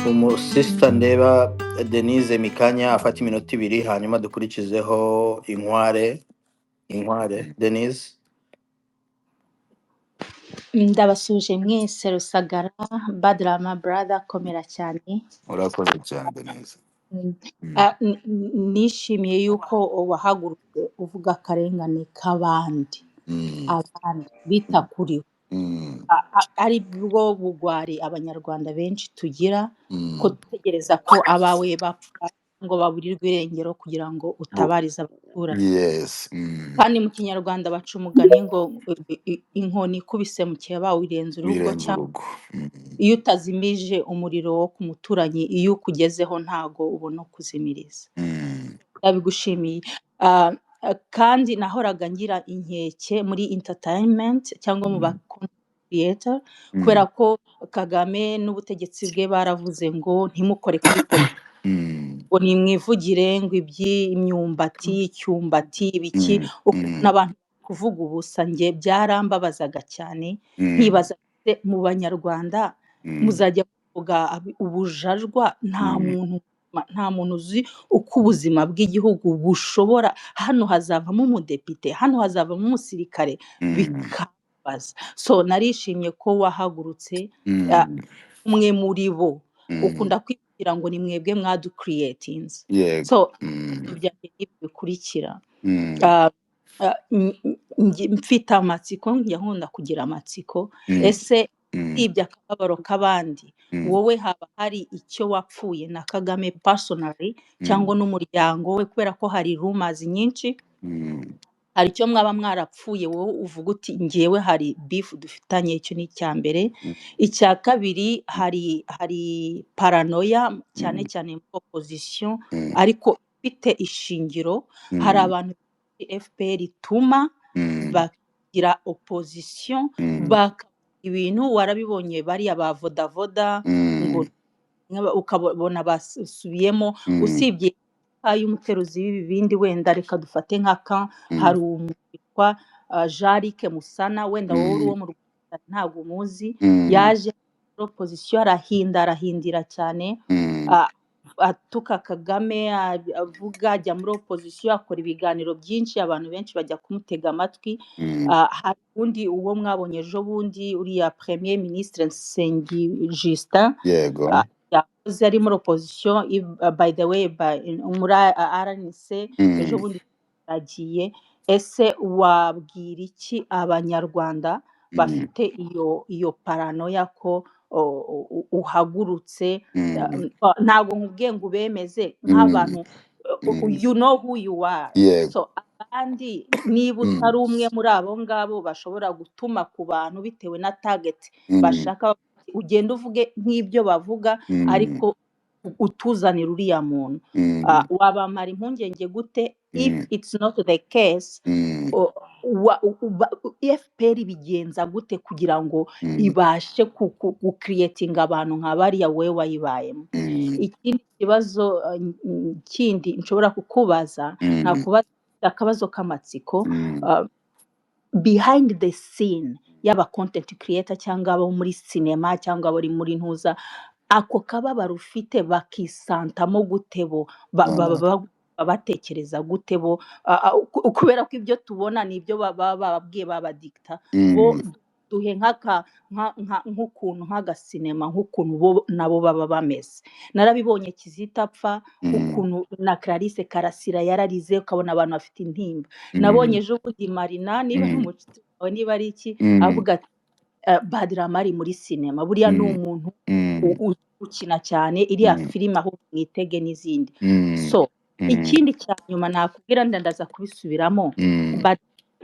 Umusista ndeba Denise Mikanya afata iminota 2 hanyuma dukurikizeho Inkware Denise. Ndabasuje mwese Rusagara Badrama brother komera cyane. Urakoze cyane Denise. Nishimiye yuko wahagurutse uvuga akarengane k'abandi abandi bita kuri ari bwo bugwari abanyarwanda benshi tugira ko dutegereza ko abawe bapfa ngo baburirwe irengero kugira ngo utabarize abaturage. Yes. Kandi mu kinyarwanda baca umugani ngo inkoni ikubise mu kiba wirenze urugo cyangwa iyo utazimije umuriro wo ku muturanyi iyo ukugezeho ntago ubona kuzimiriza. Ndabigushimiye. Kandi nahoraga ngira inkeke muri entertainment cyangwa mu ba creator kubera ko Kagame n'ubutegetsi bwe baravuze ngo ntimukore kuri politiki ngo nimwivugire ngo iby'imyumbati icyumbati ibiki n'abantu kuvuga ubusa nge byarambabazaga cyane nkibaza mu banyarwanda muzajya kuvuga ubujajwa nta muntu uzi uko ubuzima bw'igihugu bushobora hano hazavamo umudepite hano hazavamo umusirikare bikabaza. So narishimye ko wahagurutse umwe muri bo ukunda kwigira ngo ni mwebwe mwadu creatings. So ibyanjye bikurikira mfite amatsiko nkunda kugira amatsiko ese ibya akababaro k'abandi wowe haba hari icyo wapfuye na Kagame personally cyangwa n'umuryango we kubera ko hari rumors nyinshi hari icyo mwaba mwarapfuye wowe uvuga uti ngewe hari beef dufitanye icyo ni icyambere. Icya kabiri hari paranoia cyane cyane mu opposition ariko ifite ishingiro hari abantu FPR ituma bagira opposition ibintu warabibonye bari aba voda ngo ukabona basubiyemo usibye y'umuteruzi w'ibindi wenda reka dufate nk'aka hari umwitwa Jarike Musana wenda wowe uri wo mu Rwanda ntago muzi yaje opposition arahindira cyane atuka Kagame avuga ajya muri opposition akora ibiganiro byinshi abantu benshi bajya kumutega amatwi. Hari undi uwo mwabonye ejo bundi uriya premier ministre Nsengi Justin yakoze ari muri opposition by the way muri RNC ejo bundi yagiye. Ese wabwira iki abanyarwanda bafite iyo paranoia ko uhagurutse ntago nkubwiye ngo ubemeze nk'abantu you know who you are. So abandi niba utari umwe muri abo ngabo bashobora gutuma ku bantu bitewe na target bashaka ugenda uvuge nk'ibyo bavuga ariko utuzanira uriya muntu wabamara impungenge gute if it's not the case. FPR bigenza gute kugira ngo ibashe creating abantu nka bariya we wayibayemo. Ikindi kibazo kindi nshobora kukubaza nakubaza akabazo k'amatsiko behind the scene y'aba content creator cyangwa abo muri cinema cyangwa abo muri ntuza ako kababaro ufite bakisantamo gutebo batekereza gutebo kubera ko ibyo tubona nibyo bababwiye babadikta bo duhe nk'ukuntu nk'agasinema nk'ukuntu bo nabo baba bameze. Narabibonye Kizito apfa ukuntu na Clarisse Karasira yararize ukabona abantu bafite intimba. Nabonye ejo bundi Marina niba umucuti wawe niba ari iki avuga Badrama ari muri sinema buriya ni umuntu ukina cyane iriya filime aho mwitege n'izindi. So ikindi cya nyuma nakubwira ndaza kubisubiramo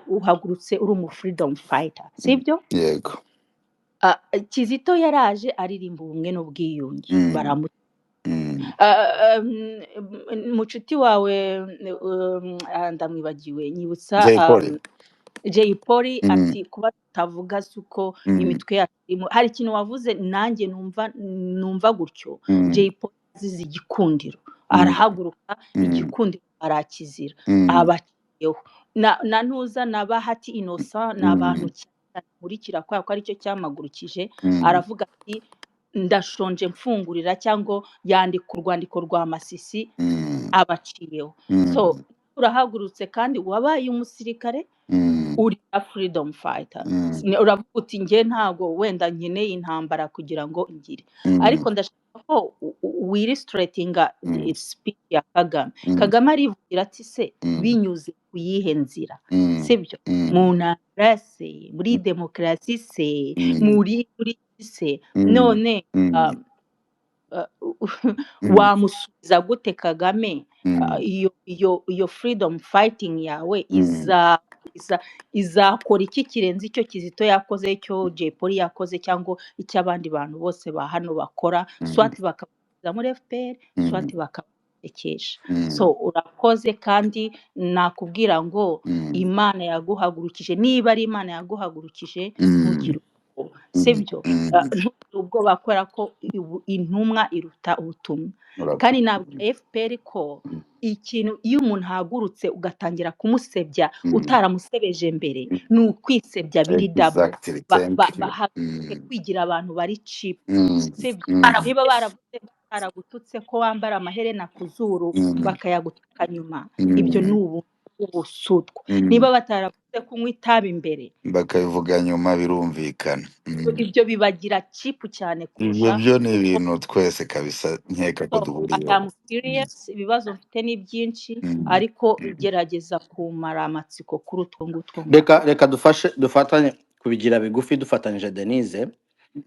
uhagurutse uri umu freedom fighter sibyo? Yego. Kizito yaraje aririmba ubumwe n'ubwiyunge mucuti wawe ndamwibagiwe nyibutsa Jay Polly. Jay Polly ati kuba tutavuga suko imitwe yacu hari ikintu wavuze nanjye numva gutyo. Jay Polly azize igikundiro arahaguruka igikundiro arakizira abaciyeho na ntuza na Bahati Innocent n'abantu nkurikira kwa ko aricyo cyamagurukije aravuga ati ndashonje mfungurira cyangwa yandika urwandiko rwa Masisi abaciyeho. So urahagurutse kandi wabaye umusirikare uri a freedom fighter. Uravuga uti nge ntago wenda nkeneye intambara kugira ngo ngire, ariko ndashaka ko illustratinga speech ya Kagame arivugira ati se binyuze kuyihe nzira, sibyo mu ntambara se, muri demokarasi se, muri se, none wamusubiza gute Kagame? Iyo freedom fighting yawe izakora iki kirenze icyo Kizito yakoze, icyo Jay Polly yakoze, cyangwa icyo abandi bantu bose ba hano bakora, swati bakabaza muri FPR, swati bakabatekesha. So urakoze, kandi nakubwira ngo Imana yaguhagurukije, niba ari Imana yaguhagurukije ntugire ubwoba, sibyo? Ntugire ubwoba kubera ko intumwa iruta ubutumwa. Kandi ntabwo FPR ko ikintu iyo umuntu ahagurutse ugatangira kumusebya utaramusebeje mbere ni ukwisebya biri dabo. Bahagurutse kwigira abantu bari cheap, sibyo? Niba baravuze baragututse ko wambara amaherena ku zuru bakayagutuka nyuma, ibyo ni ubusutwa. Niba bataravuze kunywa itabi imbere bakabivuga nyuma, birumvikana. Ibyo bibagira cheap cyane kurusha. Ibyo ni ibintu twese kabisa nkeka ko duhuriyeho. Ibibazo mfite ni byinshi, ariko gerageza kumara amatsiko kuri utwo ngutwo. Reka dufatanye kubigira bigufi dufatanyije Denise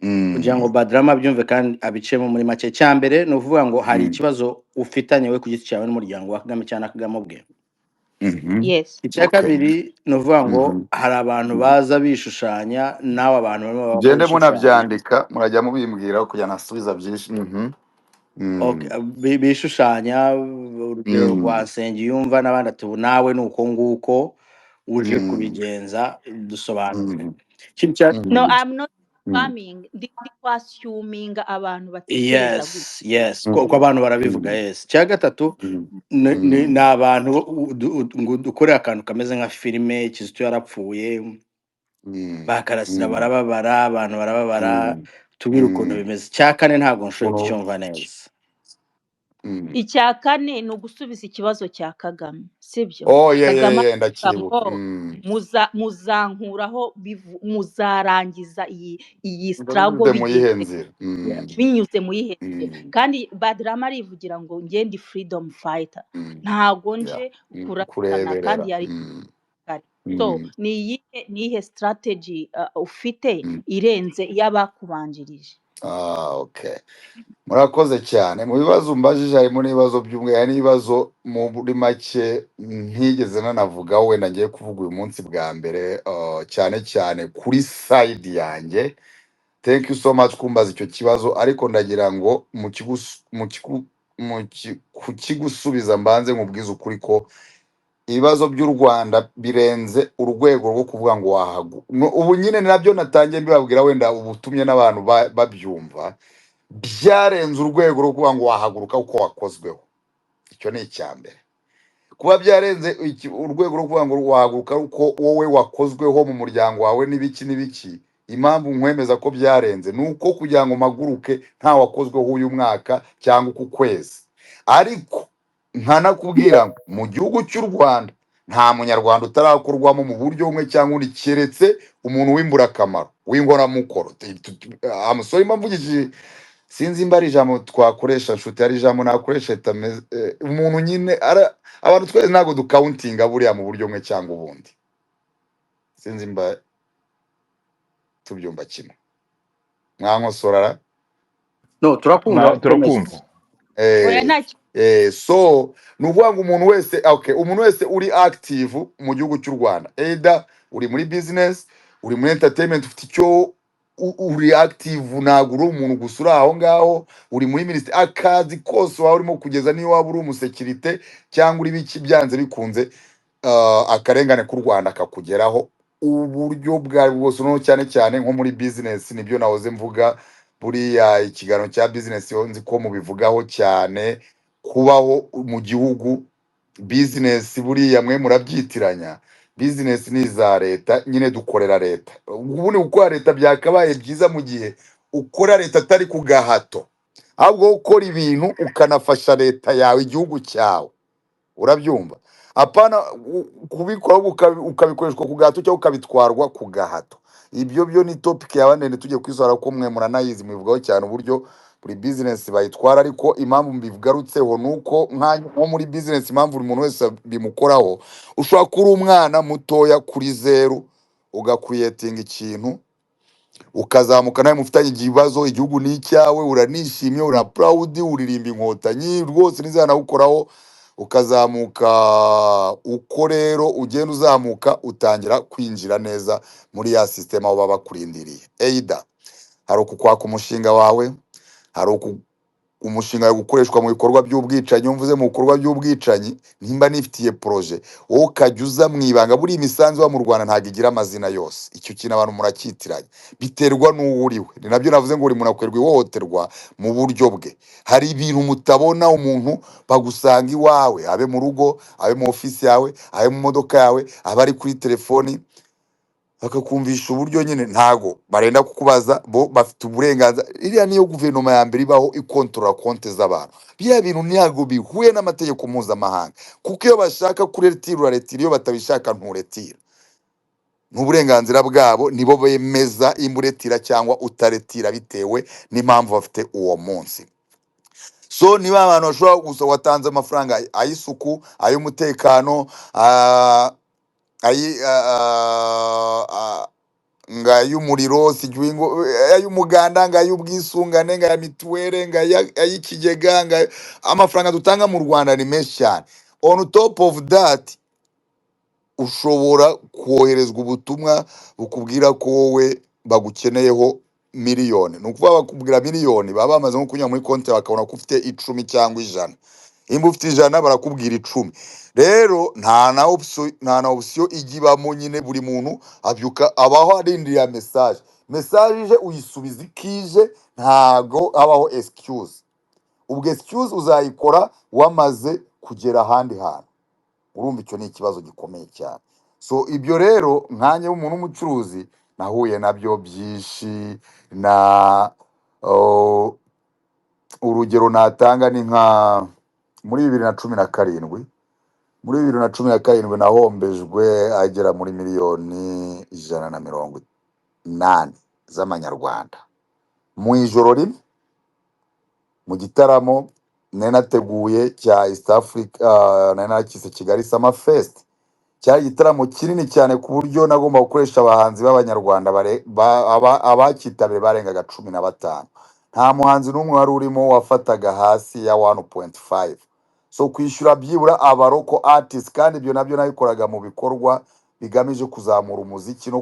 kugira ngo Badrama byumve kandi abicemo muri make. Cyambere no uvuga ngo hari ikibazo ufitanye we ku giti cyawe n'umuryango wa Kagame cyane Kagame ubwe. Yes. Icya kabiri no uvuga ngo hari abantu baza bishushanya nawe abantu barimo gende munabyandika murajya mubimbwira kugira nasubiza byinshi. Bishushanya urugero rwa Nsengiyumva n'abandi ati nawe ni uko nguko uje kubigenza dusobanura. No, I'm not farming. Ndi assuming abantu batekereza gutya. Yes, ko abantu barabivuga. Yes. Cya gatatu ni abantu dukorera akantu kameze nka filime, Kizito yarapfuye bakarasira barababara, abantu barababara, tubwira ukuntu bimeze. Cya kane ntabwo nshobora kucyumva neza. Icya kane ni ugusubiza ikibazo cya Kagame, sibyo? Kagame ndakibuka. Muzankuraho muzarangiza iyi struggle binyuze mu yihe nzira. Kandi Badrama arivugira ngo nge ndi freedom fighter, ntago nje kurasana kandi yari kare. So ni iyihe strategy ufite irenze y'abakubanjirije? Okay. Murakoze cyane. Mu bibazo mbajije harimo n'ibibazo by'umwe, n'ibibazo muri make ntigeze nanavuga wenda ngiye kuvuga uyu munsi bwa mbere, cyane cyane kuri side yanjye. Thank you so much kumbaza icyo kibazo, ariko ndagira ngo kukigusubiza mbanze nkubwiza ukuri ko ibibazo by'u Rwanda birenze urwego rwo kuvuga ngo wahagu. Ubu nyine nabyo natangiye mbibabwira, wenda ubutumye n'abantu babyumva, byarenze urwego rwo kuvuga ngo wahaguruka uko wakozweho. Icyo ni icyambere. Kuba byarenze urwego rwo kuvuga ngo wahaguruka uko wowe wakozweho mu muryango wawe n'ibiki, impamvu nkwemeza ko byarenze nuko kugira ngo maguruke nta wakozweho uyu mwaka cyangwa uku kwezi. Ariko nkanakubwira ngo mu gihugu cy'u Rwanda nta munyarwanda utarakorwamo mu buryo bumwe cyangwa undi, keretse umuntu w'imburakamaro w'inkoramukoro. Amusore mvugije sinzi imba ari ijambo twakoresha nshuti, ari ijambo nakoresha umuntu nyine abantu twese ntabwo dukauntinga buriya mu buryo bumwe cyangwa ubundi. Sinzi imba tubyumva kimwe. Mwankosorara? No, turakumva. So nuvuga ngo umuntu wese umuntu wese uri active mu gihugu cy'u Rwanda, either uri muri business, uri muri entertainment, ufite icyo uri active, ntabwo uri umuntu gusa uri aho ngaho, uri muri minisiteri, akazi kose waba urimo kugeza, niyo waba uri umusekirite cyangwa uri biki, byanze bikunze akarengane k'u Rwanda kakugeraho uburyo bwawe bwose, no cyane cyane nko muri business. Nibyo nahoze mvuga, buriya ikiganiro cya business yo nzi ko mubivugaho cyane, kubaho mu gihugu. Business buriya mwe murabyitiranya, business ni iza leta, nyine dukorera leta. Ubundi gukora leta byakabaye byiza mu gihe ukora leta atari ku gahato, ahubwo ukora ibintu ukanafasha leta yawe, igihugu cyawe. Urabyumva? Apana kubikora ukabikoreshwa ku gahato cyangwa ukabitwarwa ku gahato. Ibyo byo ni topic yawe ndende tujye kwisora ko mwe muranayizi, mubivugaho cyane uburyo buri business bayitwara. Ariko impamvu mbigarutseho nuko nko muri business, impamvu buri muntu wese bimukoraho, ushobora kuri umwana mutoya kuri zero ugakuriyetinga ikintu, ukazamuka nawe mufitanye ikibazo, igihugu ni icyawe, uranishimye, ura proud, uririmba inkotanyi rwose nizanawukoraho, ukazamuka. Uko rero ugenda uzamuka, utangira kwinjira neza muri ya system aho baba bakurindiriye. Either hari ukukwaka umushinga wawe, hari umushinga wo gukoreshwa mu bikorwa by'ubwicanyi. Mvuze mu bikorwa by'ubwicanyi, nimba nifitiye projet, wowe ukajya uza mu ibanga. Buri imisanzu wa mu Rwanda ntabwo igira amazina yose, icyo kintu abantu murakitiranye, biterwa n'uwo uriwe. Ni nabyo navuze ngo buri muntu akorerwa ihohoterwa mu buryo bwe. Hari ibintu mutabona, umuntu bagusanga iwawe, abe mu rugo, abe mu ofisi yawe, abe mu modoka yawe, abe ari kuri telefoni, bakakumvisha uburyo nyine ntago barenda kukubaza, bo bafite uburenganzira. Iriya niyo guverinoma ya mbere ibaho ikontorora konte z'abantu. Biriya bintu ntago bihuye n'amategeko mpuzamahanga, kuko iyo bashaka kuretira uraretira, iyo batabishaka nturetira. N'uburenganzira bwabo, nibo bemeza imburetira cyangwa utaretira bitewe n'impamvu bafite uwo munsi. So niba abantu bashobora gusa watanze amafaranga ay'isuku, ay'umutekano, ngay'umuriro, ay'umuganda, ngay'ubwisungane, ngaya mituwere, ngay'ikigega, amafaranga dutanga mu Rwanda ni menshi cyane. On top of that, ushobora koherezwa ubutumwa bukubwira ko wowe bagukeneyeho miliyoni. Ni ukuvuga bakubwira miliyoni, baba bamaze nko kunyura muri konti bakabona ko ufite 10 cyangwa 100. Imba ufite 100 barakubwira 10. Rero nta na option igibamo, nyine buri muntu abyuka abaho arindiriye message ije uyisubiza ikije, ntago abaho excuse. Ubwo excuse uzayikora wamaze kugera ahandi hantu. Urumva icyo ni ikibazo gikomeye cyane. So ibyo rero nkanye umuntu w'umucuruzi nahuye nabyo byinshi. Na urugero natanga ni nka muri 2017. Muri 2017 nahombejwe agera muri miliyoni 180 z'amanyarwanda mu ijoro rimwe, mu gitaramo nenateguye cya East Africa, nenakise Kigali Summer Fest. Cyari igitaramo kinini cyane ku buryo nagomba gukoresha abahanzi b'abanyarwanda abakitabire barengaga 15. Nta muhanzi n'umwe wari urimo wafataga hasi ya 1.5. So kwishyura byibura abaroko artists, kandi ibyo nabyo nabikoraga mu bikorwa bigamije kuzamura umuziki. No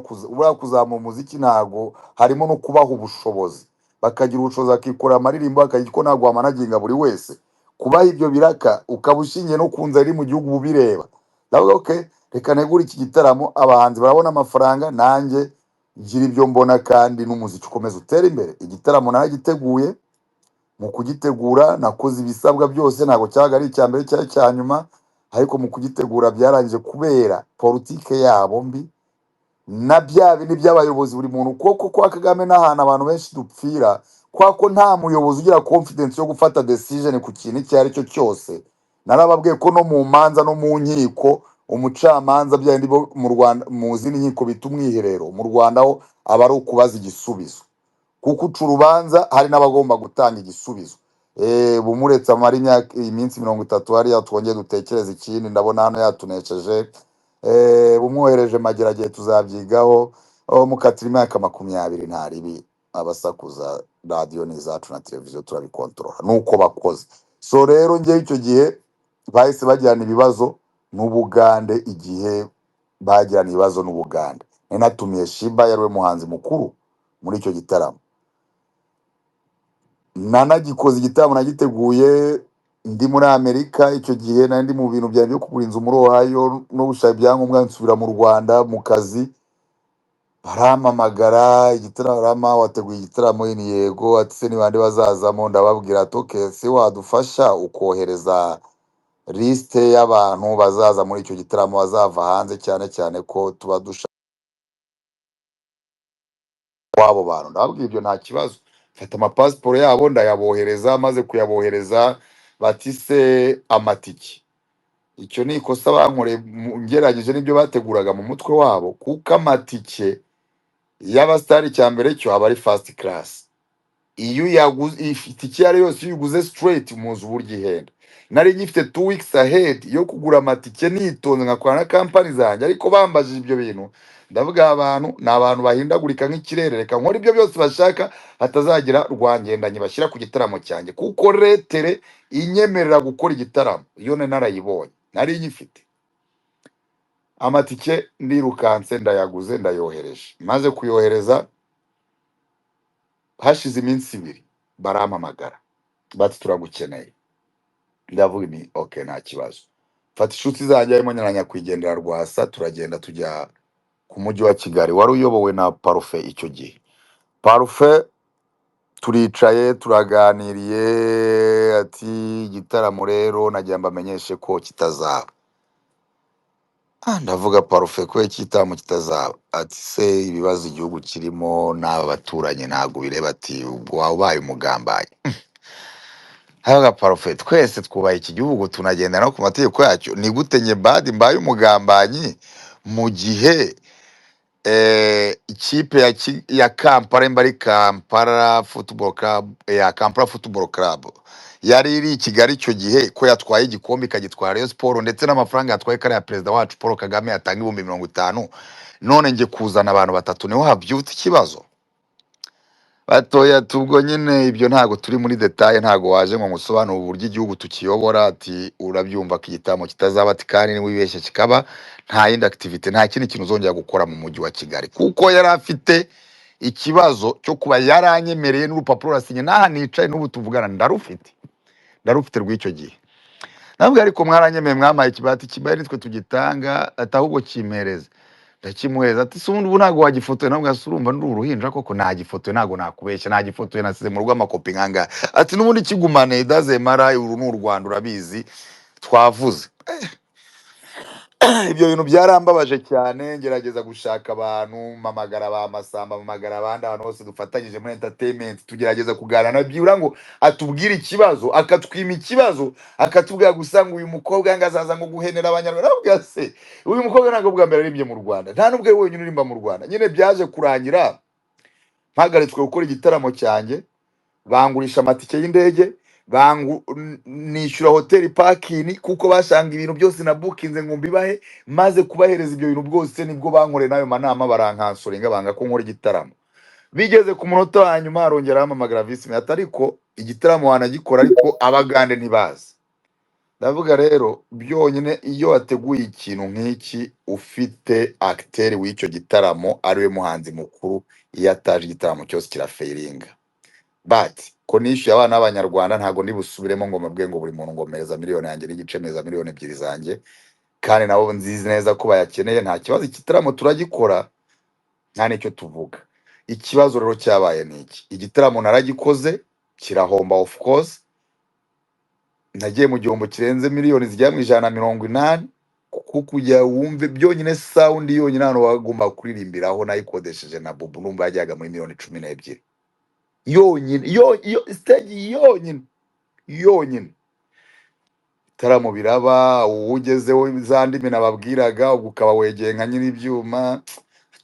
kuzamura umuziki ntago harimo no kubaha ubushobozi, bakagira ubushobozi akikora amaririmbo, akagira ko ntago wamanaginga buri wese. Kubaha ibyo biraka ukabushingiye no kunza iri mu gihugu bubireba. Ndavuga okay, reka negura iki gitaramo, abahanzi barabona amafaranga, nanjye ngira ibyo mbona, kandi n'umuziki ukomeza utera imbere. Igitaramo naragiteguye, mu kugitegura nakoze ibisabwa byose, ntago cyaga ari icya mbere cyangwa cya nyuma, ariko mu kugitegura byarangije kubera politike yabo mbi na bya bindi by'abayobozi. Buri muntu koko kwa Kagame n'ahantu abantu benshi dupfira, kwako nta muyobozi ugira confidence yo gufata decision ku kintu icyo ari cyo cyose. Narababwiye ko no mu manza no mu nkiko, umucamanza byandi bo mu Rwanda, mu zindi nkiko bita umwiherero, mu Rwanda ho aba ari ukubaza igisubizo, kuko uca urubanza hari n'abagomba gutanga igisubizo. Bumuretse amara iminsi 30 hariya twongeye dutekereza ikindi, ndabona hano yatunesheje. Bumwohereje Mageragere tuzabyigaho, mukatira imyaka 20 ntaribi, abasakuza radio n'izacu na televiziyo turabikontorora nuko bakoze. So rero ngiye icyo gihe bahise bajyana ibibazo n'Ubugande, igihe bajyana ibibazo n'Ubugande nenatumiye Shiba, yari we muhanzi mukuru muri icyo gitaramo. Nanagikoze igitaramo nagiteguye ndi muri Amerika icyo gihe, nari ndi mu bintu byanjye byo kugura inzu muri Ohio no gushaka ibyangombwa nsubira mu Rwanda mu kazi. Barampamagara igitaramo, rama wateguye igitaramo, ni yego, ati se ni bande bazazamo? Ndababwira ati okay, se wadufasha ukohereza liste y'abantu bazaza muri icyo gitaramo bazava hanze, cyane cyane ko tuba dushaka wabo bantu. Ndababwira ibyo nta kibazo, mfata amapasiporo yabo ndayabohereza, maze kuyabohereza bati se amatike. Icyo ni ikosa bankoreye ngerageje n'ibyo bateguraga mu mutwe wabo, kuko amatike y'abasitari cya mbere cyo aba ari first class. Iyo yaguze itike yari yose, iyo uguze straight muzi uburyo ihenda. Nari ngifite 2 weeks ahead yo kugura amatike nitonze nkakora na company zanjye, ariko bambajije ibyo bintu ndavuga abantu ni abantu bahindagurika nk'ikirere, reka nkora ibyo byose bashaka hatazagira rwangendanye bashyira ku gitaramo cyanjye, kuko retere inyemerera gukora igitaramo iyo narayibonye nari nyifite. Amatike ndirukanse ndayaguze ndayohereje, maze kuyohereza hashize iminsi 2 barampamagara bati turagukeneye. Ndavuga ni okay, nta kibazo. Fata inshuti zanjye harimo Nyakwigendera Rwasa, turagenda tujya ku mujyi wa Kigali, wari uyobowe na Parufe icyo gihe. Parufe turicaye turaganiriye, ati igitaramo rero nagira mbamenyeshe ko kitazaba. Ndavuga Parufe ko igitaramo kitazaba? Ati se ibibazo igihugu kirimo n'aba baturanyi ntabwo bireba, ati ubwo wabaye umugambanyi. Haga Parufe, twese twubaha iki gihugu tunagenda no ku mategeko yacyo, ni gute nye bad mbaye umugambanyi mu gihe ikipe ya Kampala mbari Kampala Football Club, ya Kampala Football Club yari iri i Kigali icyo gihe, ko yatwaye igikombe ikagitwara Rayon Sport, ndetse n'amafaranga yatwaye kare ya perezida wacu Paul Kagame yatanga 50,000, none nge kuzana abantu batatu niho habyutse ikibazo. Batoya tubwo nyine ibyo ntago turi muri detail, ntago waje ngo musobanura uburyo igihugu tukiyobora, ati urabyumva ko igitamo kitazaba, ati kandi ni wibeshye kikaba nta yindi activity, nta kindi kintu uzongera gukora mu mujyi wa Kigali, kuko yari afite ikibazo cyo kuba yaranyemereye n'urupapuro rasinye naha nicaye n'ubu tuvugana ndarufite rw'icyo gihe. Nabwo ariko mwaranyemeye mwamaye kibati Kigali nitwe tugitanga, atahubwo kimpereza. Ndakimuheza ati se ubu ntago wagifotoye? Nabwo asurumva ndi uruhinja koko, nta gifotoye, ntago nakubeshya, nta gifotoye, nasize mu rugo amakopi nkanga. Ati n'ubundi kigumane idazemara, uru ni u Rwanda urabizi twavuze. Ibyo bintu byarambabaje cyane, ngerageza gushaka abantu, mamagara ba Masamba, mamagara abandi abantu bose dufatanyije muri entertainment, tugerageza kuganira na byura ngo atubwire ikibazo, akatwima ikibazo, akatubwira gusa ngo uyu mukobwa ngazaza ngo guhenera abanyarwanda. Nabwo se uyu mukobwa ntabwo bwa mbere arimbye mu Rwanda, nta nubwo wenyine urimba mu Rwanda. Nyine byaje kurangira mpagaritswe gukora igitaramo cyanjye, bangurisha amatike y'indege, nishyura hoteli parking, kuko bashanga ibintu byose na bookinze ngo mbibahe, maze kubahereza ibyo bintu bwose nibwo bankoreye nayo manama barankansoringa banga ko nkora igitaramo. Bigeze ku munota wa nyuma arongera amamagara Vice Mayor, ariko igitaramo wanagikora ariko abagande ntibazi. Ndavuga rero byonyine iyo wateguye ikintu nk'iki ufite acteur w'icyo gitaramo ariwe muhanzi mukuru, iyo ataje igitaramo cyose kirafailinga. But ko nishyuye abana b'Abanyarwanda ntago nibusubiremo ngo mabwe ngo buri muntu ngomereza miliyoni yanjye n'igice, meza miliyoni 2 zanjye, kandi nabo nzizi neza ko bayakeneye. Nta kibazo, igitaramo turagikora, nta nicyo tuvuga. Ikibazo rero cyabaye niki, igitaramo naragikoze kirahomba, of course nagiye mu gihombo kirenze miliyoni zijya mu 180, kuko kujya wumve byonyine sound yonyine hano wagomba kuririmbiraho nayikodesheje na Bubu, numva yajyaga muri miliyoni 12 yonyine, yo stage yonyine. Igitaramo biraba, ugezeho za ndimi nababwiraga, ubwo ukaba wegeye nka nyiri ibyuma,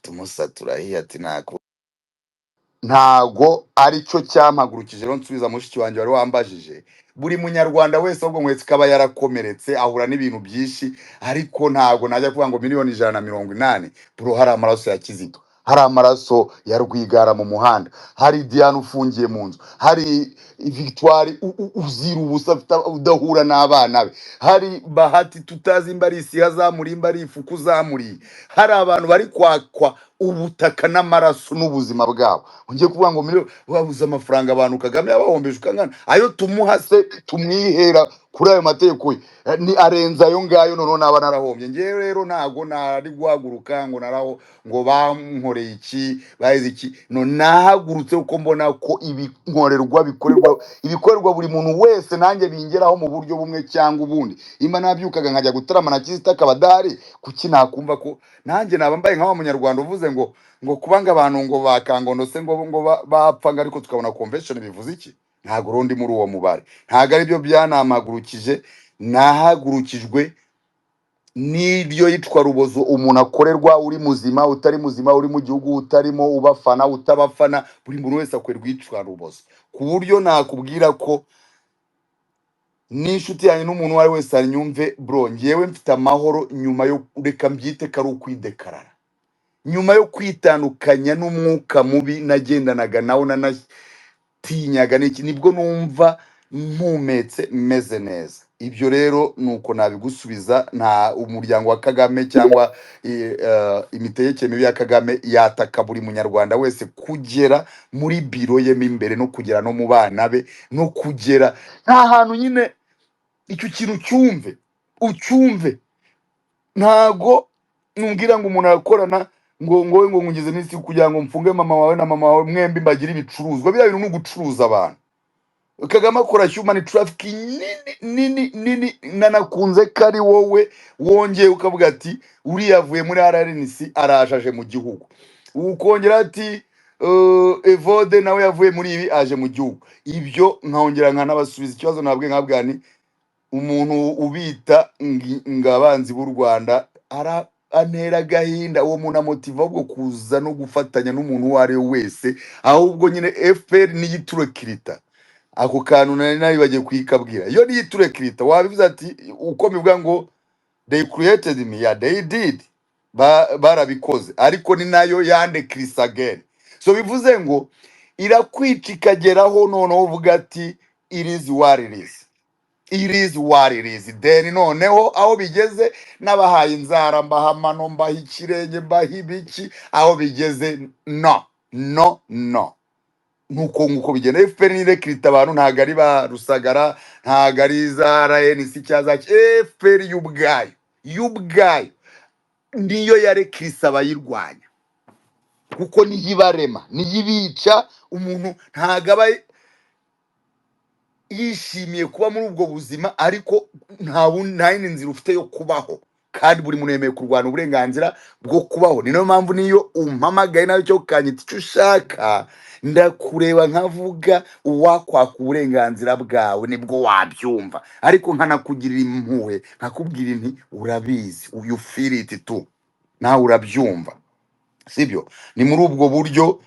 tumusatura hiya ati ntago aricyo cyampagurukije. Rero nsubiza mushiki wanjye wari wambajije, buri munyarwanda wese ahubwo mwese kaba yarakomeretse ahura n'ibintu byinshi, ariko ntago najya kuvuga ngo miliyoni 180 bro hari amaraso ya Kizito. hari amaraso ya Rwigara mu muhanda, hari Diane ufungiye mu nzu, hari Victoire uzira ubusa udahura n'abana be, hari Bahati tutazi imbarisi yazamuri imbarifu kuzamuriye, hari abantu bari kwakwa ubutaka n'amaraso n'ubuzima bwabo. Ngiye kuvuga ngo miliyoni babuze amafaranga abantu Kagame yabahombeje ukangana ayo tumuha se tumwihera kuri ayo mategeko ni arenza ayo ngayo, none naba narahombye. Ngewe rero ntago nari guhaguruka ngo naraho ngo bankoreye iki bahize iki, no nahagurutse uko mbona ko ibinkorerwa ibikorerwa buri muntu wese nanjye bingeraho mu buryo bumwe cyangwa ubundi. Imba nabyukaga nkajya gutarama na Kizito akabadari, kuki nakumva ko nanjye naba mbaye nk'aba munyarwanda uvuze ngo kubanga abantu ngo bakangondo se ngo bapfanga, ariko tukabona convention bivuze iki? Ntago rundi muri uwo mubare, ntago ari byo byanamagurukije, nahagurukijwe n'iryo yitwa rubozo umuntu akorerwa, uri muzima utari muzima, uri mu gihugu utarimo, ubafana utabafana, buri muntu wese akorerwa yitwa rubozo, ku buryo nakubwira ko n'inshuti yanjye n'umuntu wari wese anyumve bro, ngewe mfite amahoro nyuma yo reka mbyite kari ukwidekarara, nyuma yo kwitandukanya n'umwuka mubi nagendanaga nawo nanatinyaga n'iki, nibwo numva mpumetse meze neza. Ibyo rero nuko nabigusubiza. Nta umuryango wa Kagame cyangwa imitegekere mibi ya Kagame yataka buri munyarwanda wese kugera muri biro ye imbere no kugera no mu bana be no kugera nta hantu. Nyine icyo kintu ucyumve, ntago numbwira ngo umuntu akorana ngo ngize n'isi kugira ngo mfunge mama wawe na mama wawe mwembi mbagira ibicuruzwa. Biriya bintu no gucuruza abantu. Kagame akora human trafficking nini nanakunze kari wowe wongeye ukavuga ati uriya avuye muri RNC arajaje mu gihugu, ukongera ati Evode nawe yavuye muri ibi aje mu gihugu. Ibyo nkongera nkanabasubiza ikibazo nabwe nkabwani umuntu ubita ngabanzi b'u Rwanda antera gahinda. Uwo muntu amotiva ahubwo kuza no gufatanya n'umuntu uwo ari we wese, ahubwo nyine FPR niyiturekirita ako kantu nari bagiye kwikabwira. Iyo niyiturekirita wabivuze ati uko bivuga ngo they created me, yeah they did, barabikoze, ariko ni nayo yande Chris again. So bivuze ngo irakwica ikageraho noneho uvuga ati it is what it is. It is what it is. Then noneho aho bigeze n'abahaye inzara mbahamano mbaha ikirenge mbaha ibiki, aho bigeze no nuko bigenda. FPR nirekirita abantu ntago ari ba Rusagara, ntago ari za RNC cyaza. FPR y'ubwayo niyo yarekirisa abayirwanya, kuko niyibarema niyibica. Umuntu ntago aba yishimiye kuba muri ubwo buzima, ariko nta yindi nzira ufite yo kubaho, kandi buri muntu yemeye kurwana uburenganzira bwo kubaho. Ni nayo mpamvu niyo umpamagaye nayo cyo kanyita icyo ushaka, ndakureba nkavuga uwakwaka uburenganzira bwawe nibwo wabyumva, ariko nkanakugirira impuhwe nkakubwira inti urabizi, you feel it too, nawe urabyumva, sibyo? Ni muri ubwo buryo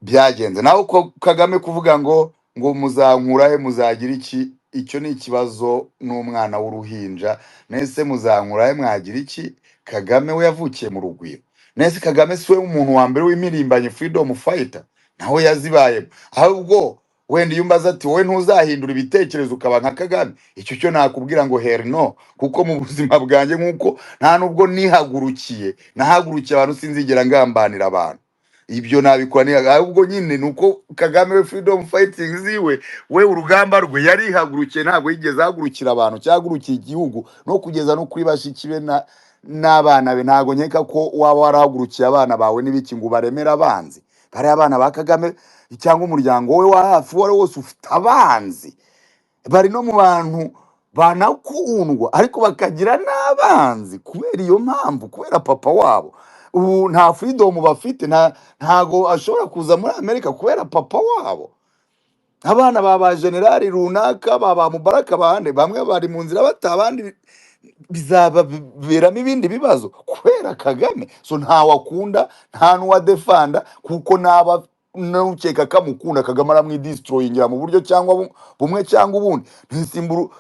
byagenze. Naho ko Kagame kuvuga ngo muzankurahe muzagira iki, icyo ni ikibazo n'umwana w'uruhinja. Nese muzankurahe mwagira iki? Kagame we yavukiye mu rugwiro. Nese Kagame siwe umuntu wa mbere w'imirimbanye freedom fighter, naho yazibaye. Ahubwo wenda iyo umbaza ati wowe ntuzahindura ibitekerezo ukaba nka Kagame, icyo cyo nakubwira ngo hell no, kuko mu buzima bwanjye nkuko nta nubwo nahagurukiye abantu sinzigera ngambanira abantu. Ibyo nabikora ahubwo nyine nuko Kagame we freedom fighting ziwe we urugamba rwe yarihagurukiye, ntabwo yigeze hagurukira abantu cyagurukiye igihugu no kugeza no kuri bashiki be n'abana be. Ntago nkeka ko waba warahagurukiye abana bawe n'ibiki ngo baremera abanzi. Bari abana ba Kagame cyangwa umuryango we wa hafi wari wose ufite abanzi, bari no mu bantu banakundwa ariko bakagira n'abanzi kubera iyo mpamvu, kubera papa wabo. Ubu nta freedom bafite, ntago ashobora kuza muri Amerika kubera papa wabo. Abana baba generali runaka baba Mubaraka bande bamwe bari mu nzira batabandi bizababeramo ibindi bibazo kubera Kagame. So nta wakunda nta nuwa defanda, kuko naba nukeka kamukunda Kagame aramwidestroyingira mu buryo cyangwa bumwe cyangwa ubundi. Ntisimburu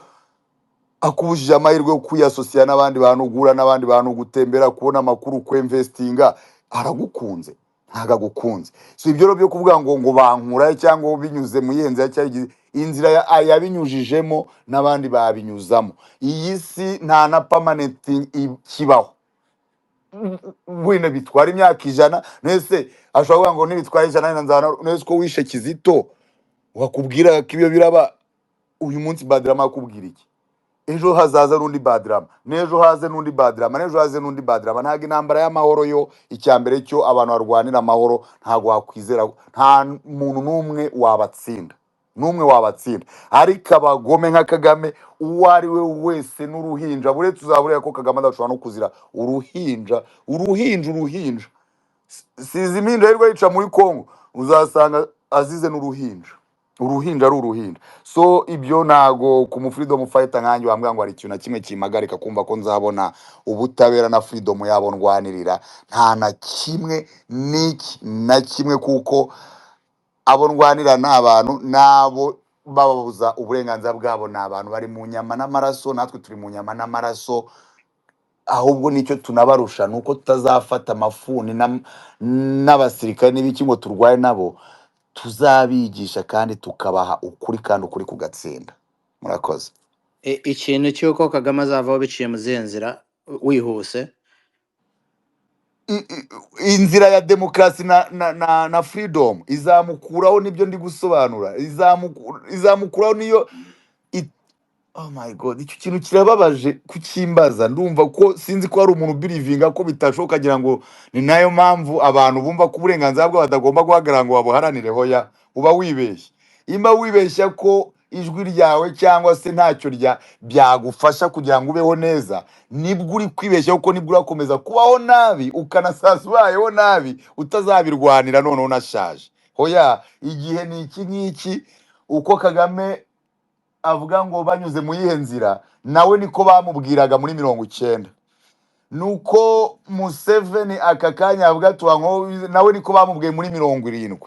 akubujije amahirwe yo kwiyasosiya n'abandi bantu, gura n'abandi bantu, gutembera, kubona amakuru, kwinvestinga. aragukunze ntago agukunze. So ibyo rero byo kuvuga ngo bankura cyangwa binyuze mu yenze cyangwa inzira yabinyujijemo n'abandi babinyuzamo. Iyi si nta na permanent kibaho. Wenda bitwara imyaka 100 nese ashobora ngo nibitwara 100 nzana nese ko wishe Kizito wakubwira ko ibyo biraba uyu munsi Badrama akubwira iki? Ejo hazaza n'undi Badrama, nejo haze n'undi Badrama, nejo haze n'undi Badrama. Ntago intambara y'amahoro yo icyambere cyo abantu barwanira amahoro ntago wakwizera, nta muntu numwe wabatsinda, ariko abagome nka Kagame uwo ari we wese n'uruhinja bure tuzabureka ko Kagame adashobora no kuzira uruhinja. Sizi impinja y'irwa yica muri Kongo uzasanga azize n'uruhinja. Uruhinja ari uruhinja. So ibyo nago ku mu freedom fighter nkanjye wambwa ngo ari ikintu na kimwe kimagarika kumva ko nzabona ubutabera na freedom yabo ndwanirira. Nta na kimwe niki na kimwe kuko abo ndwanira n'abantu nabo bababuza uburenganzira bwabo n'abantu bari mu nyama n'amaraso, natwe turi mu nyama n'amaraso. Ahubwo nicyo tunabarusha nuko tutazafata amafuni n'abasirikare n'ibiki ngo turwaye nabo, tuzabigisha kandi tukabaha ukuri kandi ukuri kugatsinda. Murakoze. Ikintu cyuko Kagame azavaho biciye mu zenzira wihuse, inzira ya demokrasi na freedom izamukuraho, nibyo ndi gusobanura. Izamukuraho niyo oh my god, icyo kintu kirababaje kukimbaza. Ndumva ko sinzi ko hari umuntu belivinga ko bitashoboka, kagira ngo ni nayo mpamvu abantu bumva ko uburenganzira bwabo batagomba guhagarara ngo babuharanire. Hoya, uba wibeshye. Imba wibeshya ko ijwi ryawe cyangwa se ntacyo byagufasha kugira ngo ubeho neza, nibwo uri kwibeshya kuko nibwo urakomeza kubaho nabi, ukanasasa ubayeho nabi, utazabirwanira none unashaje. Hoya, igihe ni iki n'iki. Uko Kagame avuga ngo banyuze mu yihe nzira, nawe niko bamubwiraga muri 90. Nuko Museveni akakanya avuga tuwango, nawe niko bamubwiye muri 70.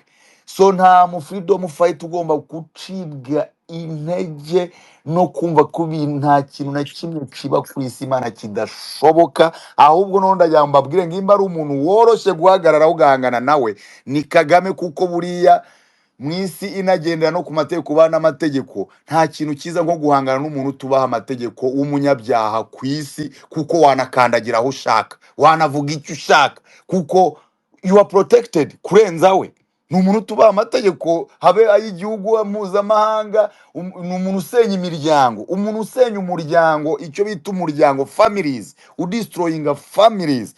So nta mu freedom fight ugomba gucibwa intege no kumva ko nta kintu na kimwe kiba ku isi Imana kidashoboka. Ahubwo none ndajya mbabwire ngo imba ari umuntu woroshe guhagarara ugahangana nawe ni Kagame, kuko buriya mwisi inagendera no ku mategeko bana amategeko. Nta kintu kiza nko guhangana n'umuntu tubaha amategeko w'umunyabyaha ku isi, kuko wanakandagira aho ushaka, wanavuga icyo ushaka, kuko you are protected kurenza we. Ni umuntu tubaha amategeko, habe ay'igihugu mpuzamahanga. Ni umuntu usenya imiryango, umuntu usenya umuryango, icyo bita umuryango, families, udestroying families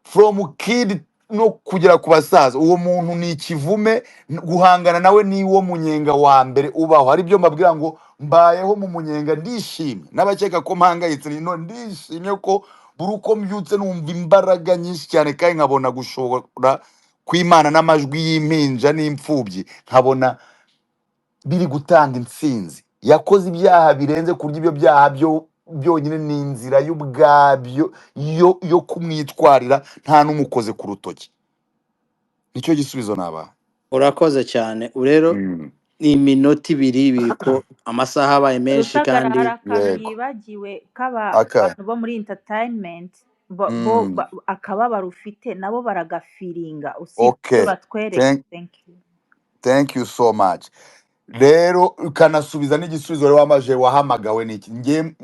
from kid no kugera ku basaza. Uwo muntu ni ikivume. Guhangana nawe ni wo munyenga wa mbere ubaho. Hari byo mbabwira ngo mbayeho mu munyenga ndishimye, n'abakeka ko mpangayitse no ndishimye ko buri uko mbyutse numva imbaraga nyinshi cyane, kandi nkabona gushobora kw'Imana n'amajwi y'impinja n'imfubyi nkabona biri gutanga intsinzi. Yakoze ibyaha birenze kurya ibyo byaha byonyine ni inzira y'ubwabyo yo kumwitwarira, nta n'umukoze ku rutoki. Nicyo gisubizo naba. urakoze cyane. Rero ni iminota 2 biriko amasaha abaye menshi kandi yibagiwe k'abantu bo muri entertainment akababa rufite nabo baragafiringa usibye batwereke. Thank you so much. Rero ukanasubiza n'igisubizo rero wamaje wahamagawe n'iki. Nge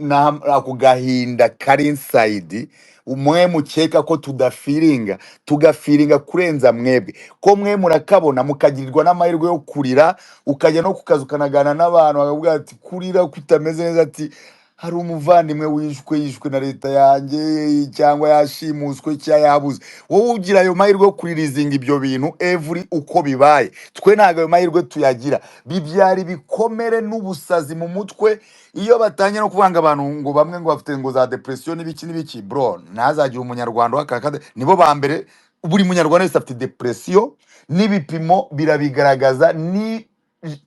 ako gahinda kari inside umwe mukeka ko tugafiringa kurenza mwebwe, ko mwe murakabona mukagirirwa n'amahirwe yo kurira, ukajya no kukaza ukanagana n'abantu bakavuga ati kurira kutameze neza, ati hari umuvandimwe yishwe na leta yanjye cyangwa yashimuswe cyangwa yabuze. Wowe ugira ayo mahirwe yo kuririzinga ibyo bintu every uko bibaye. Twe ntago ayo mahirwe tuyagira, bibyari bikomere n'ubusazi mu mutwe. Iyo batanye no kuvanga abantu ngo bamwe ngo bafite ngo za depression n'ibiki bro, nazagira umunyarwanda wakakade nibo ba mbere. Buri munyarwanda wese afite depression, n'ibipimo birabigaragaza,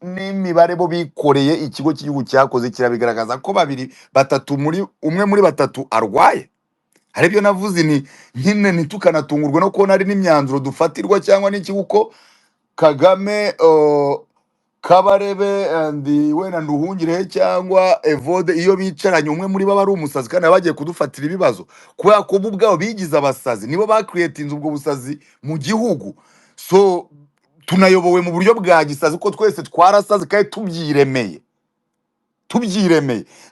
n'imibare bo bikoreye ikigo cy'igihugu cyakoze kirabigaragaza ko 2-3 muri umwe muri 3 arwaye. Hari byo navuze ni nyine nitukanatungurwa no kubona ari n'imyanzuro dufatirwa cyangwa n'iki, kuko Kagame Kabarebe and wenda Nduhungirehe cyangwa Evode, iyo bicaranye umwe muri bo aba ari umusazi kandi baba bagiye kudufatira ibibazo kubera ko bo ubwabo bigize abasazi, nibo bakiriyetinze ubwo busazi mu gihugu. So tunayobowe mu buryo bwa gisazi ko twese twarasaze kandi tubyiremeye.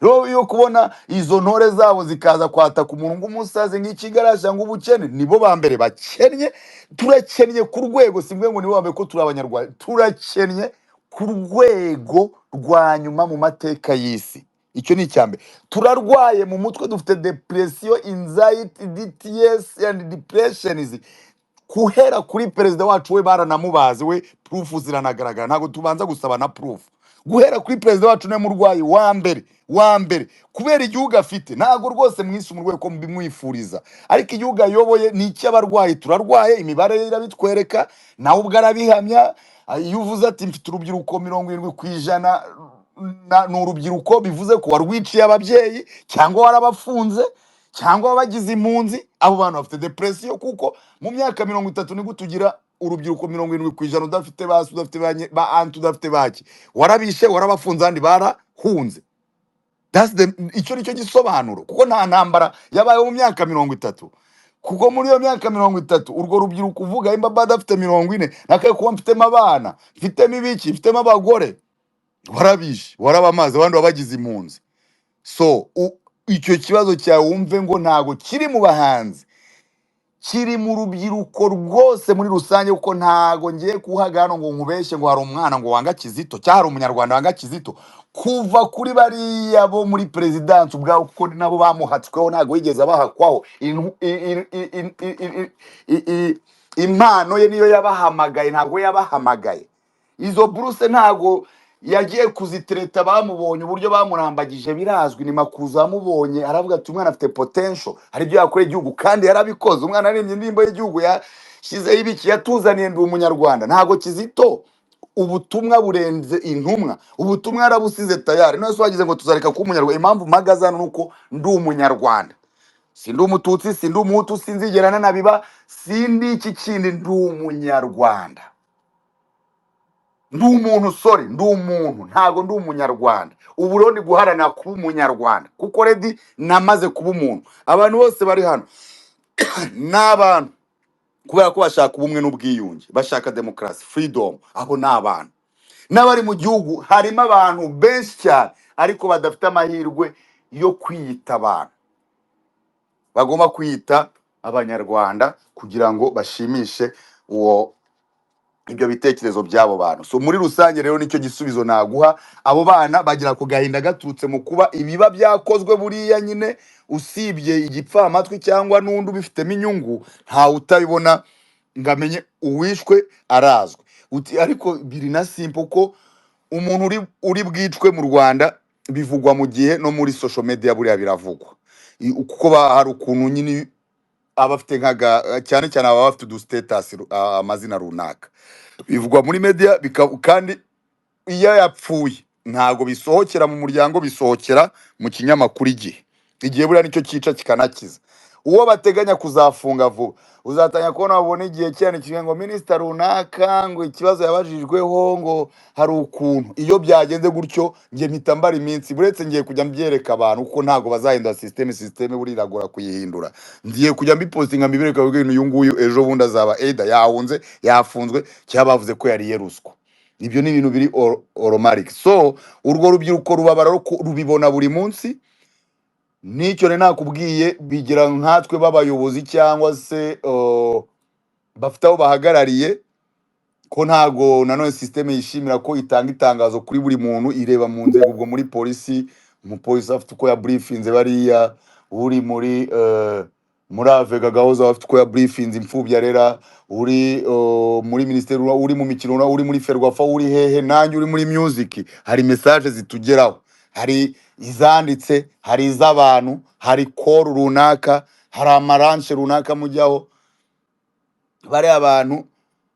Rero iyo kubona izo ntore zabo zikaza kwataka umuntu ng'umusazi ng'ikigarasha ng'ubukene, nibo ba mbere bakennye. Turakennye ku rwego, simwe ngo nibo ba mbere ko turi abanyarwanda, turakennye ku rwego rwa nyuma mu mateka y'isi. Icyo ni icyambere. Turarwaye mu mutwe, dufite depression, anxiety, DTS and depression. Kuhera kuri perezida wacu we baranamubaze, we proof ziranagaragara, ntabwo tubanza gusaba na proof. Guhera kuri perezida wacu ne murwayi wa mbere kubera igihugu afite, ntabwo rwose mwisi umurwayi ko mbimwifuriza, ariko igihugu ayoboye ni icy'abarwayi. Turarwaye, imibare ye irabitwereka, nawe ubwo arabihamya. Iyo uvuze ati mfite urubyiruko 70% ni urubyiruko, bivuze ko warwiciye ababyeyi cyangwa warabafunze cyangwa wabagize impunzi. Abo bantu bafite depression, kuko mu myaka 30 nibwo tugira urubyiruko 70% udafite basi, udafite ba anti, udafite baki, warabishe, warabafunze, andi barahunze. Icyo nicyo gisobanuro, kuko nta ntambara yabaye mu myaka 30. Kuko muri iyo myaka 30 urwo rubyiruko uvuga imba badafite 40, nakaye kuba mfitemo abana, mfitemo ibiki, mfitemo abagore, warabishe, warabamaze, abandi wabagize impunzi. So icyo kibazo cyawe wumve ngo ntago kiri mu bahanzi, kiri mu rubyiruko rwose muri rusange. Kuko ntago ngiye kuhaga hano ngo nkubeshye ngo hari umwana ngo wanga Kizito cyangwa hari umunyarwanda wanga Kizito, kuva kuri bariya bo muri presidence ubwabo, kuko nabo bamuhatsweho, ntago yigeze abahakwaho. Impano ye niyo yabahamagaye, ntago yabahamagaye. Izo Bruce ntago yagiye kuzitreta, bamubonye uburyo bamurambagije birazwi, ni Makuza amubonye aravuga ati umwana afite potential, hari ibyo yakoreye igihugu kandi yarabikoze. Umwana aremye indirimbo y'igihugu, yashyizeho ibiki, yatuzaniye ndi umunyarwanda. Ntago Kizito ubutumwa burenze intumwa, ubutumwa yarabusize tayari. None se wagize ngo tuzareka kuba umunyarwanda? Impamvu mpagaze hano nuko ndi umunyarwanda, sindi umututsi, sindi umuhutu, sinzigerana nabiba, sindi iki kindi, ndi umunyarwanda. Ndi umuntu, sorry, ndi umuntu, ntago ndi umunyarwanda. Ubu rero ndi guharana kuba umunyarwanda, kuko redi namaze kuba umuntu. Abantu bose bari hano n'abantu, kubera ko bashaka ubumwe n'ubwiyunge, bashaka demokarasi, freedom. Abo ni abantu. N'abari mu gihugu harimo abantu benshi cyane, ariko badafite amahirwe yo kwiyita abantu. Bagomba kwiyita abanyarwanda kugira ngo bashimishe ibyo bitekerezo by'abo bantu. So muri rusange rero nicyo gisubizo naguha. Abo bana bagira ku gahinda gaturutse mu kuba ibiba byakozwe buriya nyine, usibye igipfamatwi cyangwa n'undi ubifitemo inyungu, nta utabibona ngamenye uwishwe arazwe. Ariko biri na simple ko umuntu uri bwicwe mu Rwanda bivugwa mu gihe no muri social media buriya biravugwa, kuko hari ukuntu nyine abafite nkaga, cyane cyane aba bafite du status, amazina runaka bivugwa muri media, kandi iyo yapfuye ntago bisohokera mu muryango, bisohokera mu kinyamakuru igihe buriya nicyo cyica kikanakiza. Uwo bateganya kuzafunga vuba, uzatanya kubona babone igihe cyane kimwe ngo minisita runaka ngo ikibazo yabajijweho ngo hari ukuntu. Iyo byagenze gutyo ngiye mpita mbara iminsi, buretse ngiye kujya mbyereka abantu, kuko ntago bazahindura systeme buriragora kuyihindura. Ngiye kujya mbipostinga mbibereka ngo uyu nguyu ejo bundi azaba either yahunze, yafunzwe, cyangwa bavuze ko yariye ruswa. Ibyo ni ibintu biri automatic. So urwo rubyiruko rubabara rubibona buri munsi. Nicyo ne nakubwiye, bigira nkatwe b'abayobozi cyangwa se bafite aho bahagarariye, ko ntago nanone systeme yishimira ko itanga itangazo kuri buri muntu, ireba mu nzego. Ubwo muri polisi, umupolisi afite uko ya briefinze bariya, uri muri Avega Gahoza afite uko ya briefinze imfubyi arera, uri muri ministeri, uri mu mikino, uri muri Ferwafa, uri hehe, nanjye uri muri music. Hari message zitugeraho, hari izanditse, hari iz'abantu, hari call runaka, hari amaranche runaka mujyaho. Bari abantu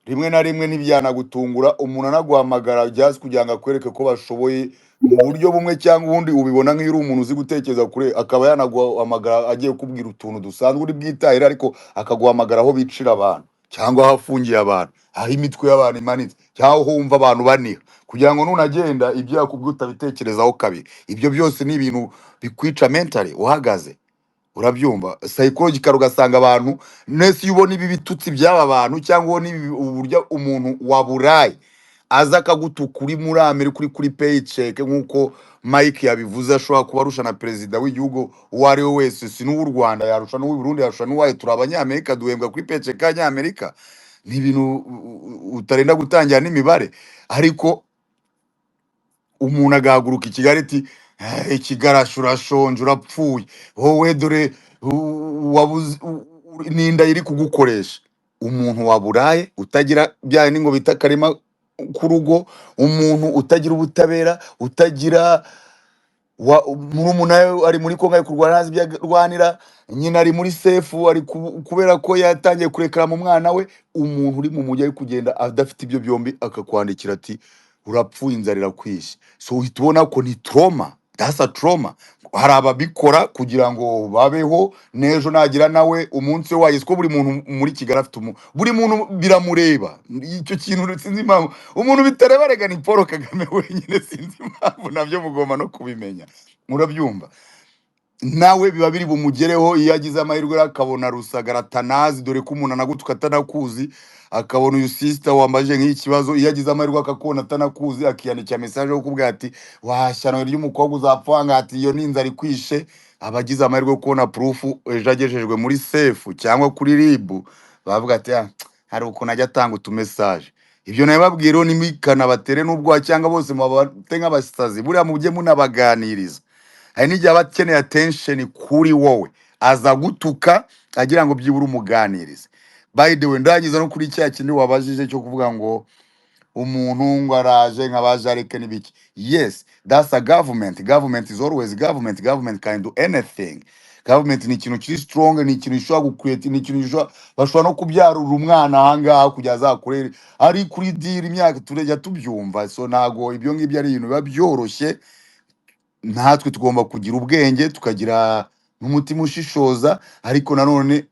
rimwe na rimwe ntibyana umuntu anaguhamagara just kugira ngo akwereke ko bashoboye mu buryo bumwe cyangwa ubundi. Ubibona nk'iyo uri umuntu uzi gutekereza kure, akaba yanaguhamagara agiye kubwira utuntu dusanzwe uri bwitahira, ariko akaguhamagara aho bicira abantu cyangwa aho afungiye abantu, aho imitwe y'abantu imanitse. cyangwa wumva abantu baniha kugira ngo nunagenda ibyo yakubwiye utabitekerezaho kabiri. Ibyo byose ni ibintu bikwica mentally uhagaze. Urabyumva psychological, ugasanga abantu nese iyo ubona ibi bitutsi by'aba bantu cyangwa ubona ibi uburyo umuntu waburaye aza akagutuka uri muri Amerika kuri paycheck nk'uko Mike yabivuze, ashobora kuba arusha na perezida w'igihugu uwo ari we wese, si n'uw'u Rwanda yarusha n'uw'u Burundi yarusha n'uwaye, turi abanyamerika duhembwa kuri paycheck y'Amerika. Ni ibintu utarenda gutangira n'imibare, ariko umuntu agahaguruka i Kigali ati ikigarasha urashonje urapfuye wowe dore wabuze ninda iri kugukoresha. Umuntu waburaye utagira bya ningo bita karema kurugo, umuntu utagira ubutabera, utagira murumuna ari muri Kongo ari kurwana hazi byarwanira, nyina ari muri sefu ari kubera ko yatangiye kurekera mu mwana we. Umuntu uri mu mujyi ari kugenda adafite ibyo byombi akakwandikira ati urapfuye inzara irakwishe. So uhita ubona ko ni trauma, that's a trauma. Hari ababikora kugira ngo babeho nejo nagira nawe umunsi we wayise ko buri muntu muri Kigali afite buri muntu biramureba. Icyo kintu sinzi impamvu umuntu bitareba rega ni Paul Kagame wenyine, sinzi impamvu nabyo mugomba no kubimenya. Murabyumva nawe biba biri bumugereho iyo agize amahirwe akabona Rusagara Tanazi, dore ko umuntu anagutuka atanakuzi, akabona uyu sister wambaje nk'iki kibazo, iyo agize amahirwe akakubona atanakuzi akiyandikira message yo kubwira ati washyano ry'umukobwa uzapfanga ati iyo ninza ari kwishe. Abagize amahirwe kubona proof ejo agejejwe muri safe cyangwa kuri RIB bavuga ati hari uko najya atanga utumessage. Ibyo nawe babwiro nimikana batere n'ubwo cyangwa bose mubate nk'abasazi, buriya mujye munabaganiriza. Hari n'igihe abakeneye attention kuri wowe aza gutuka agira ngo byibura umuganirize. By the way, ndagiza no kuri cya kindi wabajije cyo kuvuga ngo umuntu ngo araje nkabaje areke nibiki. Yes, that's a government. Government is always government. Government can do anything. Government ni ikintu kiri strong, ni ikintu gishobora gucreate, ni ikintu gishobora bashobora no kubyarura umwana ahangaha kujya azakurera ari kuri deal imyaka turejya tubyumva. So nago ibyo ngibyo ari ibintu biba byoroshye. Natwe tugomba kugira ubwenge, tukagira n'umutima ushishoza, ariko nanone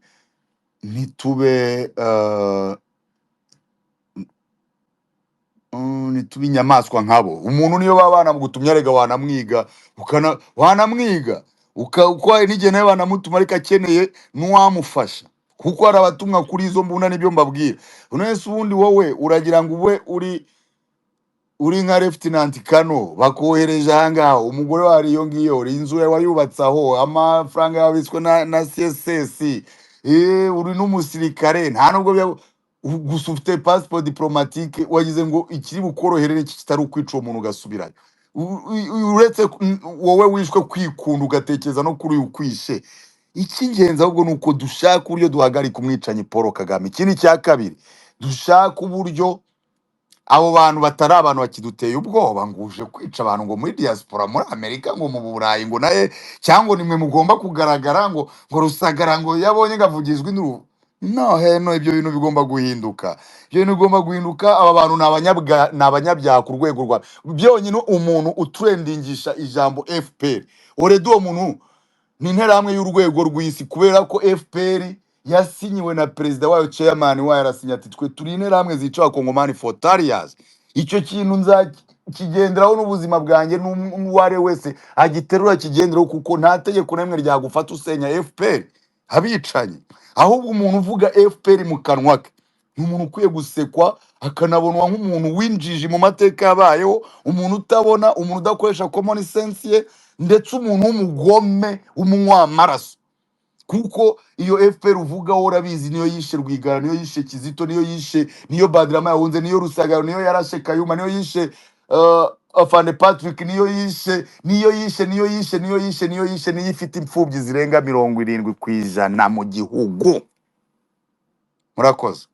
nitube nitube inyamaswa nkabo. Umuntu niyo babana mu gutumya rega wanamwiga wanamwiga uko n'igihe nawe banamutuma ariko akeneye n'uwamufasha, kuko hari abatumwa kuri izo mbuna nibyo mbabwira. Unese ubundi wowe uragira ngo ube uri nka Lieutenant Kano bakohereje ahangaho, umugore wari iyo ngiyo inzu yawe wayubatse aho, amafaranga yabitswe na CSS, uri n'umusirikare, nta nubwo gusa ufite passport diplomatique, wagize ngo ikiri bukorohere iki kitari ukwica uwo muntu ugasubirayo. Uretse wowe wishwe kwikunda ugatekereza no kuri ukwishe. Icy'ingenzi ahubwo nuko dushaka uburyo duhagarika umwicanyi Paul Kagame. Ikindi cya kabiri, dushaka uburyo abo bantu batari abantu bakiduteye ubwoba ngo uje kwica abantu ngo muri diaspora muri Amerika ngo mu Burayi ngo naye cyangwa nimwe mugomba kugaragara ngo Rusagara ngo yabonye gavugizwe n'uruhu. No heno, ibyo bintu bigomba guhinduka. Ibyo bintu bigomba guhinduka. Aba bantu n'abanyabyaha ku rwego rwa byonyine. Umuntu utrendingisha ijambo FPR oredo uwo muntu ni interahamwe y'urwego rw'isi, kubera ko FPR yasinyiwe na perezida wayo chairman wayo arasinya ati twe turi interahamwe zica abakongomani for 30 years. Icyo kintu nzakigenderaho n'ubuzima bwanjye, n'uware wese agiterura kigenderaho, kuko nta tegeko namwe ryagufata usenya FPR abicanyi. Ahubwo umuntu uvuga FPR mu kanwa ke ni umuntu ukwiye gusekwa akanabonwa nk'umuntu winjije mu mateka yabayeho, umuntu utabona, umuntu udakoresha common sense ye, ndetse umuntu w'umugome umunywa amaraso. Kuko iyo FPR uvuga urabizi niyo yishe Rwigara, niyo yishe Kizito, niyo Badrama yahunze, niyo Rusagara, niyo yarashe Kayuma, niyo yishe Afande Patrick, niyo ifite imfubyi zirenga 70% mu gihugu. Murakoze.